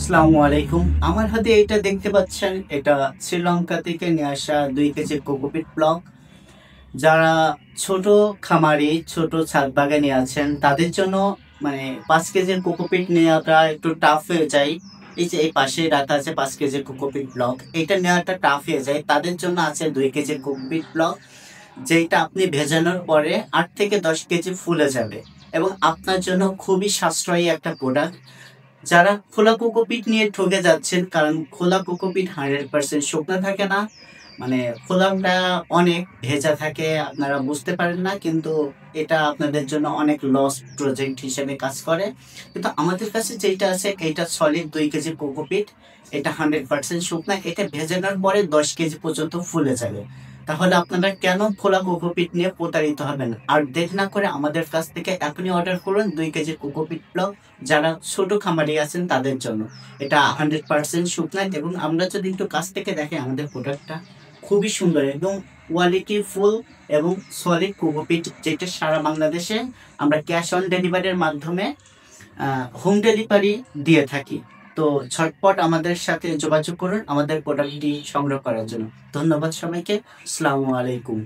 আসসালামু আলাইকুম। আমার হাতে এটা দেখতে পাচ্ছেন, এটা শ্রীলঙ্কা থেকে নিয়ে আসা ২ কেজি কোকোপিট ব্লক। যারা ছোট খামারি, ছোট ছাদ বাগানি আছেন তাদের জন্য মানে ৫ কেজির কোকোপিট নেওয়াটা একটু টাফ হয়ে যায়। এই যে এই পাশে রাখা আছে ৫ কেজির কোকোপিট ব্লক। এটা নেওয়াটা টাফ হয়ে যায়। তাদের জন্য আছে ২ কেজির কোকোপিট ব্লক। যেইটা আপনি ভেজানোর পরে ৮ থেকে ১০ কেজি ফুলে যাবে এবং আপনার জন্য খুবই সাশ্রয়ী একটা প্রোডাক্ট। যারা খোলা কোকোপিট নিয়ে ঠকে যাচ্ছেন, কারণ খোলা কোকোপিট 100% শুকনা থাকে না। মানে খোলাটা অনেক ভেজা থাকে, আপনারা বুঝতে পারেন না, কিন্তু এটা আপনাদের জন্য অনেক লস প্রজেক্ট হিসেবে কাজ করে। কিন্তু আমাদের কাছে যেটা আছে এটা সলিড ২ কেজি কোকোপিট। এটা 100% শুকনা। এটা ভেজানোর পরে ১০ কেজি পর্যন্ত ফুলে যাবে। তাহলে আপনারা কেন খোলা কোকোপিট নিয়ে প্রতারিত হবেন? আর দেরি না করে আমাদের কাছ থেকে এখনই অর্ডার করুন ২ কেজি কোকোপিট ব্লক। যারা ছোট খামারি আছেন তাদের জন্য এটা 100% শুকনা। এবং আমরা যদি একটু কাছ থেকে দেখি আমাদের প্রোডাক্টটা খুবই সুন্দর এবং কোয়ালিটি ফুল এবং সলিড কোকোপিট, যেটা সারা বাংলাদেশে আমরা ক্যাশ অন ডেলিভারির মাধ্যমে হোম ডেলিভারি দিয়ে থাকি। তো ঝটপট আমাদের সাথে যোগাযোগ করুন আমাদের প্রোডাক্টটি সংগ্রহ করার জন্য। ধন্যবাদ সবাইকে। আসসালামু আলাইকুম।